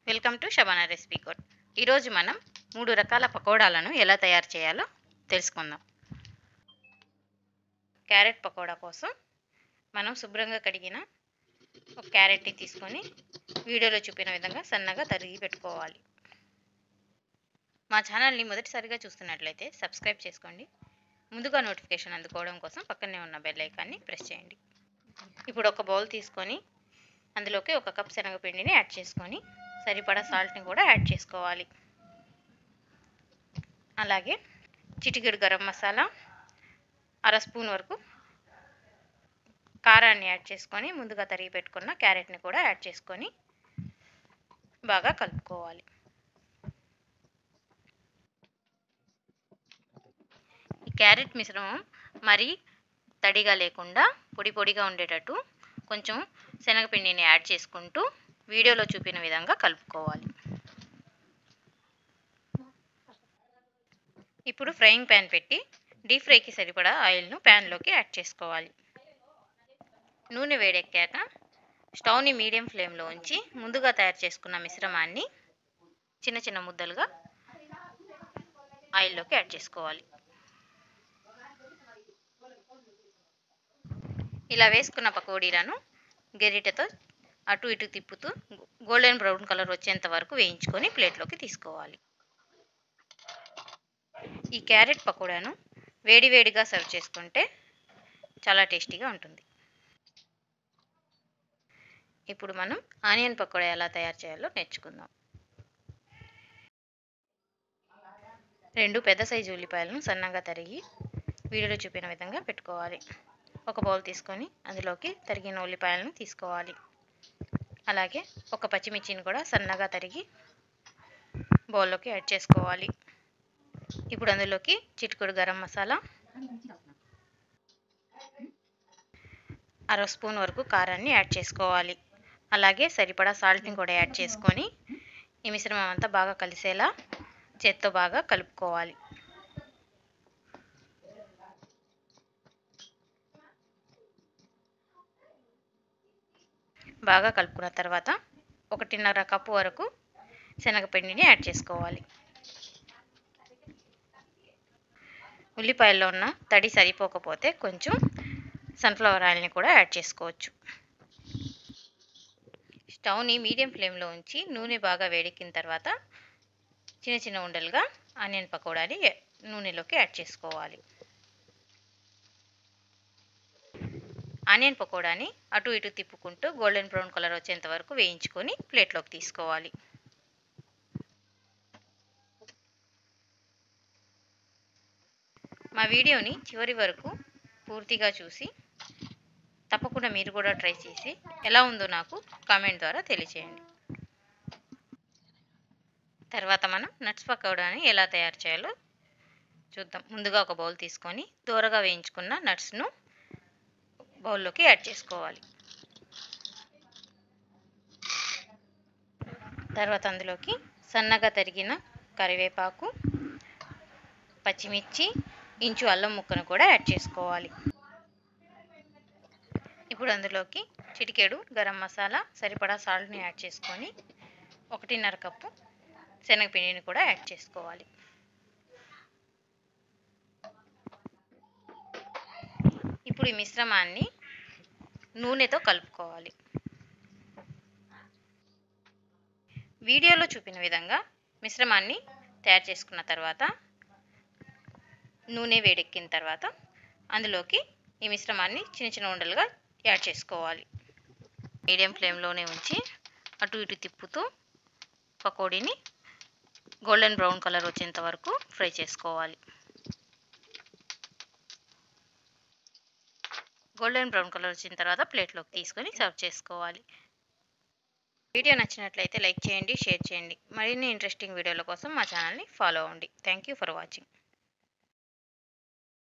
Welcome to Shabana recipe code. ఈరోజు మనం 3 రకాల పకోడాలను ఎలా తయారు చేయాలో తెలుసుకుందాం. క్యారెట్ పకోడా కోసం మనం శుభ్రంగా కడిగిన ఒక క్యారెట్ని తీసుకొని వీడియోలో చూపిన విధంగా సన్నగా తరిగి పెట్టుకోవాలి. మా ఛానల్ని మొదటిసారిగా చూస్తున్నట్లయితే సబ్స్క్రైబ్ చేసుకోండి. ముందుగా నోటిఫికేషన్ అందుకోవడం కోసం పక్కనే ఉన్న బెల్ ఐకాన్ని ప్రెస్ చేయండి. ఇప్పుడు ఒక బౌల్ తీసుకొని అందులోకి 1 కప్ శనగపిండిని యాడ్ చేసుకొని సరిపడా సాల్ట్ని కూడా యాడ్ చేసుకోవాలి. అలాగే చిటికెడు గరం మసాలా, 1/2 స్పూన్ వరకు కారాన్ని యాడ్ చేసుకొని ముందుగా తరిగి పెట్టుకున్న క్యారెట్ని కూడా యాడ్ చేసుకొని బాగా కలుపుకోవాలి. ఈ క్యారెట్ మిశ్రమం మరీ తడిగా లేకుండా పొడి పొడిగా ఉండేటట్టు కొంచెం శనగపిండిని యాడ్ చేసుకుంటూ వీడియోలో చూపిన విధంగా కలుపుకోవాలి. ఇప్పుడు ఫ్రైయింగ్ ప్యాన్ పెట్టి డీప్ ఫ్రైకి సరిపడా ఆయిల్ను ప్యాన్లోకి యాడ్ చేసుకోవాలి. నూనె వేడెక్కాక స్టవ్ని మీడియం ఫ్లేమ్లో ఉంచి ముందుగా తయారు చేసుకున్న మిశ్రమాన్ని చిన్న చిన్న ముద్దలుగా ఆయిల్లోకి యాడ్ చేసుకోవాలి. ఇలా వేసుకున్న పకోడీలను గెరిటతో అటు ఇటు తిప్పుతూ గోల్డెన్ బ్రౌన్ కలర్ వచ్చేంత వరకు వేయించుకొని ప్లేట్లోకి తీసుకోవాలి. ఈ క్యారెట్ పకోడాను వేడివేడిగా సర్వ్ చేసుకుంటే చాలా టేస్టీగా ఉంటుంది. ఇప్పుడు మనం ఆనియన్ పకోడా ఎలా తయారు చేయాలో నేర్చుకుందాం. 2 పెద్ద సైజు ఉల్లిపాయలను సన్నగా తరిగి వీడియోలో చూపిన విధంగా పెట్టుకోవాలి. ఒక బౌల్ తీసుకొని అందులోకి తరిగిన ఉల్లిపాయలను తీసుకోవాలి. అలాగే ఒక పచ్చిమిర్చిని కూడా సన్నగా తరిగి బౌల్లోకి యాడ్ చేసుకోవాలి. ఇప్పుడు అందులోకి చిటికెడు గరం మసాలా, 1/2 స్పూన్ వరకు కారాన్ని యాడ్ చేసుకోవాలి. అలాగే సరిపడా సాల్ట్ని కూడా యాడ్ చేసుకొని ఈ మిశ్రమం అంతా బాగా కలిసేలా చేత్తో బాగా కలుపుకోవాలి. బాగా కలుపుకున్న తర్వాత 1.5 కప్పు వరకు శనగపిండిని యాడ్ చేసుకోవాలి. ఉల్లిపాయల్లో ఉన్న తడి సరిపోకపోతే కొంచెం సన్ఫ్లవర్ ఆయిల్ని కూడా యాడ్ చేసుకోవచ్చు. స్టవ్ని మీడియం ఫ్లేమ్లో ఉంచి నూనె బాగా వేడెక్కిన తర్వాత చిన్న చిన్న ఉండలుగా ఆనియన్ పకోడాని నూనెలోకి యాడ్ చేసుకోవాలి. ఆనియన్ పకోడాని అటు ఇటు తిప్పుకుంటూ గోల్డెన్ బ్రౌన్ కలర్ వచ్చేంత వరకు వేయించుకొని ప్లేట్లోకి తీసుకోవాలి. మా వీడియోని చివరి వరకు పూర్తిగా చూసి తప్పకుండా మీరు కూడా ట్రై చేసి ఎలా ఉందో నాకు కామెంట్ ద్వారా తెలియచేయండి. తర్వాత మనం నట్స్ పకోడాని ఎలా తయారు చేయాలో చూద్దాం. ముందుగా ఒక బౌల్ తీసుకొని దూరగా వేయించుకున్న నట్స్ను బౌల్లోకి యాడ్ చేసుకోవాలి. తర్వాత అందులోకి సన్నగా తరిగిన కరివేపాకు, పచ్చిమిర్చి, ఇంచు అల్లం ముక్కను కూడా యాడ్ చేసుకోవాలి. ఇప్పుడు అందులోకి చిటికెడు గరం మసాలా, సరిపడా సాల్ట్ని యాడ్ చేసుకొని 1.5 కప్పు శనగపిండిని కూడా యాడ్ చేసుకోవాలి. ఇప్పుడు ఈ మిశ్రమాన్ని నూనెతో కలుపుకోవాలి. వీడియోలో చూపిన విధంగా మిశ్రమాన్ని తయారు చేసుకున్న తర్వాత నూనె వేడెక్కిన తర్వాత అందులోకి ఈ మిశ్రమాన్ని చిన్న చిన్న ఉండలుగా యాడ్ చేసుకోవాలి. మీడియం ఫ్లేమ్లోనే ఉంచి అటు ఇటు తిప్పుతూ పకోడీని గోల్డెన్ బ్రౌన్ కలర్ వచ్చేంత వరకు ఫ్రై చేసుకోవాలి. గోల్డెన్ బ్రౌన్ కలర్ వచ్చిన తర్వాత ప్లేట్లోకి తీసుకొని సర్వ్ చేసుకోవాలి. వీడియో నచ్చినట్లయితే లైక్ చేయండి, షేర్ చేయండి. మరిన్ని ఇంట్రెస్టింగ్ వీడియోల కోసం మా ఛానల్ని ఫాలో అవ్వండి. Thank you for watching.